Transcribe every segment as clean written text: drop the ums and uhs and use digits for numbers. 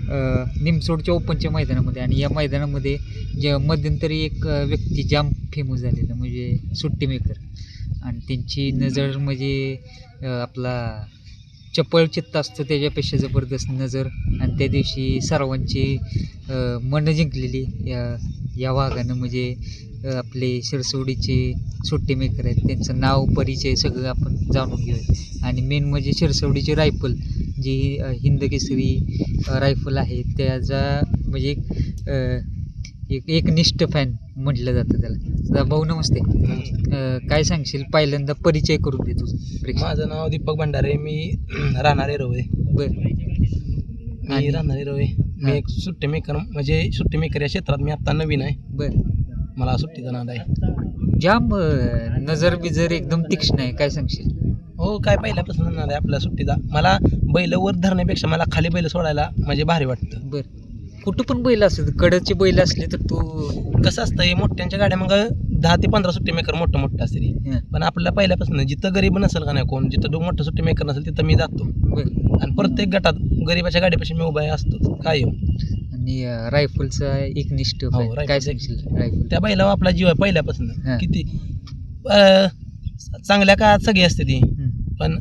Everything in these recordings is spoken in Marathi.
निमसोडच्या ओपनच्या मैदानामध्ये. आणि या मैदानामध्ये जे मध्यंतरी एक व्यक्ती जाम फेमस झालेलं म्हणजे सुट्टी मेकर, आणि त्यांची नजर म्हणजे आपला चपळ चित्त असतं त्याच्यापेक्षा जबरदस्त नजर, आणि त्या दिवशी सर्वांची मनं जिंकलेली या वाघानं. म्हणजे आपले शिरसवडीचे सुट्टी मेकर आहेत, त्यांचं नाव परिचय सगळं आपण जाणून घेऊया. आणि मेन म्हणजे शिरसवडीची रायफल जी हिंद केसरी रायफल आहे त्याचा म्हणजे एक निष्ठ फॅन म्हटलं जातं त्याला. भाऊ नमस्ते. काय सांगशील, पहिल्यांदा परिचय करून दे तुझं. माझं नाव दीपक भंडारे, मी राहणारे रवे. मी राहणारे रवे. मी एक सुट्टी मेकर, म्हणजे सुट्टी मेकर या क्षेत्रात मी आत्ता नवीन आहे. मला सुट्टीचा नाद आहे. जाम नजर बिजर एकदम तीक्ष्ण आहे, काय सांगशील? हो, काय पहिल्यापासून नाद आहे आपल्या सुट्टीचा. मला बैल वर धरण्यापेक्षा मला खाली बैल सोडायला म्हणजे भारी वाटतं. कुठं पण बैल असत, कडचे बैल असले तर तू कसं असतं, मोठ्यांच्या गाड्या मग 10 ते 15 सुट्टी मेकर मोठं असते. पण आपल्याला पहिल्यापासून जिथं गरीब नसेल का नाही कोण, जिथं मोठं सुट्टी मेकर नसेल तिथं मी जातो. आणि प्रत्येक गटात गरीबाच्या गाडीपाशी मी उभा असतो कायम. आणि रायफलचा एक निष्ठ काय सांगशील? रायफल त्या बैलावर आपला जीव आहे पहिल्यापासून. किती चांगल्या काळात सगळी असते ती, पण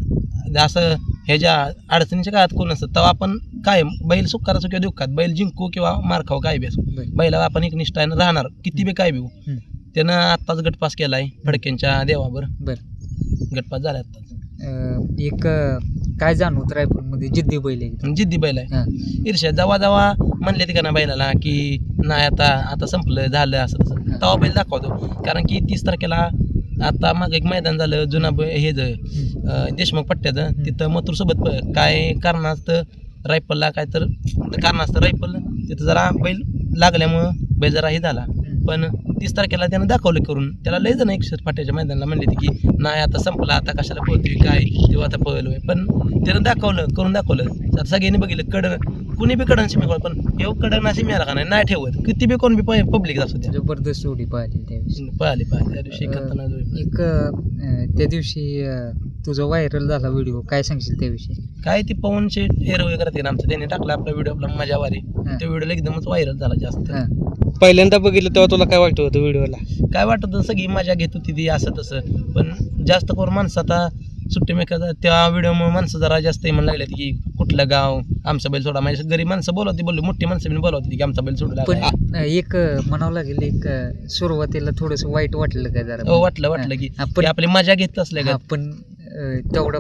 असं ह्याच्या अडचणीच्या काळात कोण असतं तेव्हा आपण काय बैल सुखार असो किंवा दुःखात, बैल जिंकू किंवा मार खाऊ काय बी असो, बैलावर आपण एक निष्ठाने राहणार किती बी काय बी. त्यानं आत्ताच गटपास केला आहे फडक्यांच्या देवावर. गटपास झाला आत्ताच. एक काय जाणवत रायफलमध्ये जिद्दी बैल आहे, जिद्दी बैल आहे. ईर्ष्या जेव्हा म्हणले ते का ना बैलाला की नाही आता संपलं झालं असं तसं, तेव्हा बैल दाखवतो. कारण की 30 तारखेला आता मग एक मैदान झालं जुना हे देशमुख पट्ट्याचं, तिथं मथुरसोबत काय कारणास्तव रायफलला काय तर कारणास्तव रायफल तिथं जरा बैल लागल्यामुळं बैल जरा हे झाला. पण 30 तारखेला त्यानं दाखवलं करून, त्याला लय जण 100 फाट्याच्या मैदानाला म्हणले की नाही आता संपला, आता कशाला पळतोय काय, तेव्हा आता पळलोय. पण त्यानं करून दाखवलं. आता सगळ्यांनी बघितलं कुणी बी कडनशी मिळवलं, पण हे कडन अशी मिळाला का नाही ठेवत, किती बी कोण बी पब्लिक असू द्या. जबरदस्त उडी पाहिली त्याविषयी. पाहिली त्या दिवशी. एक त्या दिवशी तुझा व्हायरल झाला व्हिडिओ, काय सांगशील त्याविषयी? काय ती पवन शेठ एरवे करते ना आमचं, त्यांनी टाकला आपला व्हिडिओ, आपला मजावारी. त्या व्हिडिओला एकदमच व्हायरल झाला जास्त. पहिल्यांदा बघितलं तेव्हा तुला काय वाटत होतं व्हिडिओला? काय वाटत होतं, सगळी मजा घेत होती ती असं तसं. पण जास्त करून माणसं आता सुट्टी मेकर त्या व्हिडिओमुळे माणसं जरा जास्त म्हणू लागले की कुठलं गाव, आमचा बैल सोडा. माझ्या गरीब माणसं बोलली मोठी माणसं पण बोलवती की आमचा बैल सोडला. पण एक म्हणावं लागेल, एक सुरुवातीला थोडंसं वाईट वाटलं काय जरा? वाटलं की आपली मजा घेत असल्या का. पण तेवढा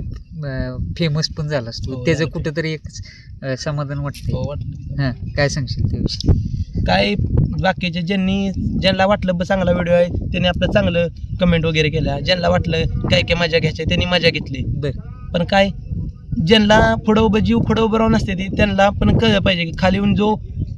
फेमस पण झाला असतो, त्याचं कुठंतरी एक समाधान वाटतं. काय सांगशील त्याविषयी? काय बाकीचे ज्यांना वाटलं चांगला व्हिडिओ आहे त्यांनी आपलं चांगलं कमेंट वगैरे केल्या, ज्यांना वाटलं काय मजा घ्यायची त्यांनी मजा घेतली. पण काय ज्यांना जीव पुढं उभं राहून असते ती, त्यांना पण कळलं पाहिजे की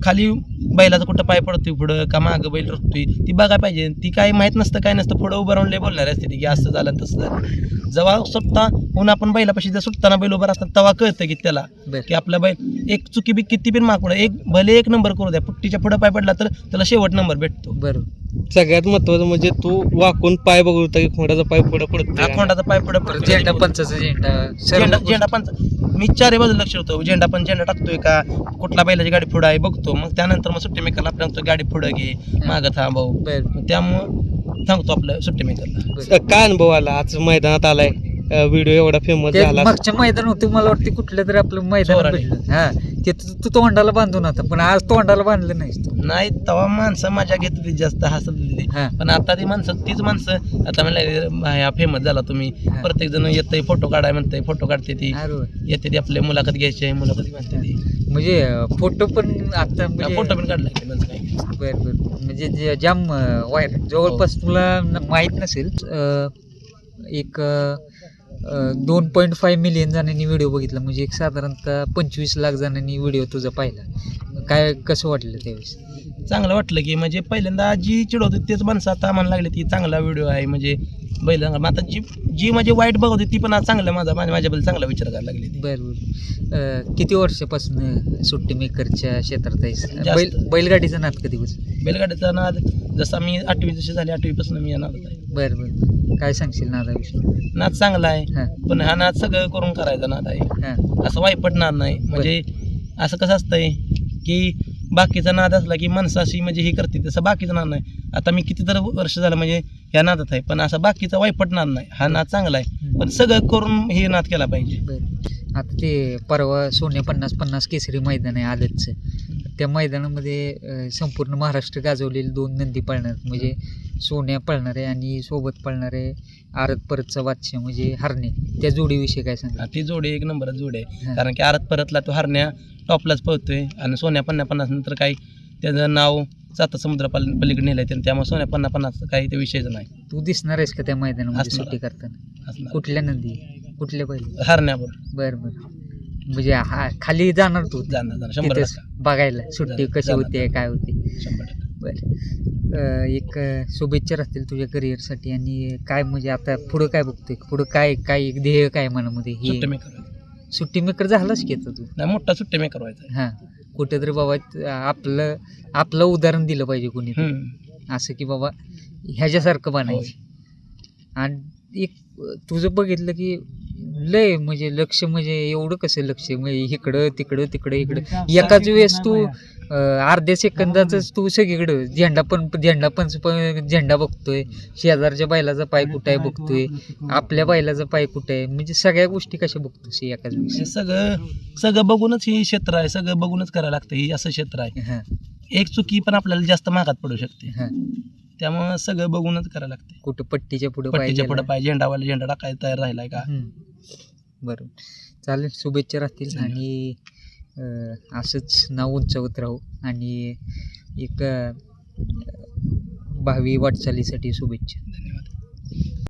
खाली बैलाचा कुठं पाय पडतोय पुढं का मागं बैल रखतोय ती बघायला पाहिजे. ती काय माहीत नसतं काय नसतं, पुढं उभं राहून लय बोलणार असते ती की असं झालं तसं झालं. जेव्हा होऊन आपण बैलापाशी जर सुटताना बैल उभं असतात तेव्हा कळतं की त्याला की आपला बैल एक चुकी बी किती पण माग पुढे भले 1 नंबर करू द्या, पुट्टीच्या पुढं पाय पडला तर त्याला शेवट नंबर भेटतो. सगळ्यात महत्वाचं म्हणजे तू वाकून पाय बघू होता की खोंडाचा पाय पुढे पडतो, खोंडाचा पाय पुढे पडतो. झेंडा पंचाचा झेंडा पंच मी 4 बाजूला लक्ष ठेवतो. झेंडा टाकतोय का, कुठला बैलाची गाडी पुढे आहे बघतो. मग त्यानंतर मग सुट्टी मेकरला सांगतो गाडी पुढे घे, मागं थांबव. त्यामुळं सांगतो आपलं सुट्टी मेकरला. काय अनुभव आला आज मैदानात आलाय, व्हिडिओ एवढा फेमस झाला? मागच्या मैदान होतं मला वाटतं कुठलं तरी आपलं मैदान भेटलं, ते तू तोंडाला बांधून होता, पण आज तोंडाला बांधलं नाही. तेव्हा माणसं मजा घेत होती, जास्त हसत होती. पण आता तीच माणसं आता म्हणलं फेमस झाला तुम्ही, प्रत्येक जण येतंय फोटो काढाय म्हणतंय, फोटो काढते ती, येते ती आपल्या मुलाखत घ्यायची आहे, मुलाखत म्हणते ती. म्हणजे फोटो पण आता फोटो पण काढला. बरं म्हणजे जाम व्हायरल. जवळपास तुला माहीत नसेल, एक 2.5 मिलियन जणांनी व्हिडिओ बघितला, म्हणजे एक साधारणतः 25 लाख जणांनी व्हिडिओ तुझा पाहिला. काय कसं वाटलं त्यावेळेस? चांगलं वाटलं की म्हणजे पहिल्यांदा जी चिडवते तेच माणसं आता म्हणायला लागले ती चांगला व्हिडिओ आहे, म्हणजे बैल आता जी म्हणजे वाईट बघत होती ती पण आज चांगलं माझ्याबद्दल चांगला विचार करायला लागली. बरं. किती वर्षापासून सुट्टी मेकरच्या क्षेत्रात आहेस? बैलगाडीचा नाद कधी बस? बैलगाडीचा नाद जसा मी 8वी जशी झाली 8वीपासून मी या नादात आहे. बरं. काय सांगशील नादाविषयी? नाद चांगला आहे, पण हा नाद सगळं करून करायचा नाद आहे, असं वाईपट नाद नाही. म्हणजे असं कसं असतंय की बाकीचा नाद असला की माणसाशी म्हणजे हे करते तसं बाकीचा नाद नाही. आता मी किती तर वर्ष झालं म्हणजे ह्या नादात आहे, पण असा बाकीचा वाईपट नाद नाही. हा नाद चांगला आहे, पण सगळं करून हे नाद केला पाहिजे. बरं. आता ते परवा सोने 50-50 केसरी मैदान आहे आदतचं. त्या मैदानामध्ये संपूर्ण महाराष्ट्र गाजवलेले 2 नंदी पळणार, म्हणजे सोन्या पळणार आहे आणि सोबत पळणार आहे आरत परतचा बादशाह म्हणजे हरणे. त्या जोडीविषयी काय सांगा? ती जोडी एक नंबरच जोडी आहे, हां. कारण की आरत परतला तो हरण्या टॉपलाच पळतोय आणि सोन्या 50-50 नंतर काही त्याचं नाव साता समुद्र पलीकडे नेलं आहे, त्यामुळे सोन्या 50-50 काही ते विषयच नाही. तू दिसणार आहेस का त्या मैदानामध्ये असणार. सुट्टी करताना? असणार कुठल्या नंदी, कुठल्या बैल? हरण्यावर बरं बरं. म्हणजे खाली जाणार तू जाणार 100%. तिथेच बघायला सुट्टी कशी जाणार. होते काय होते? 100%. बरं. एक शुभेच्छा राहतील तुझ्या करिअरसाठी. आणि काय म्हणजे आता पुढं काय बघतोय? पुढं काय काय ध्येय काय मनामध्ये? हे सुट्टी मेकर सुट्टी मेकर झालाच की आता तू. नाही, मोठा सुट्टी मेकर व्हायचा. हां, कुठेतरी बाबा आपलं उदाहरण दिलं पाहिजे कोणी, असं की बाबा ह्याच्यासारखं बनायचं. आणि एक तुझं बघितलं की लय म्हणजे लक्ष, म्हणजे एवढं कसं लक्ष, म्हणजे इकडं तिकडं एकाच वेळेस तू अर्ध्या सेकंदातच तू सगळीकडं झेंडा बघतोय, शेजारच्या बैलाचा पाय कुठं आहे बघतोय, आपल्या बैलाचा पाय कुठं आहे, म्हणजे सगळ्या गोष्टी कशा बघतोस एकाच वेळेस? हे सगळं बघूनच ही क्षेत्र आहे, सगळं बघूनच करायला लागतं. ही असं क्षेत्र आहे, हां एक चुकी पण आपल्याला जास्त महागात पडू शकते, हां. त्यामुळं सगळं बघूनच करायला लागते. कुठं पट्टीच्या पुढं पट्टीच्या पुढे पाय झेंडावाला झेंडा टाकायला तयार राहिलाय का? बरोबर. चालेल, शुभेच्छा राहतील. आणि असंच नाव उंचावत राहू आणि एक भावी वाटचालीसाठी शुभेच्छा. धन्यवाद.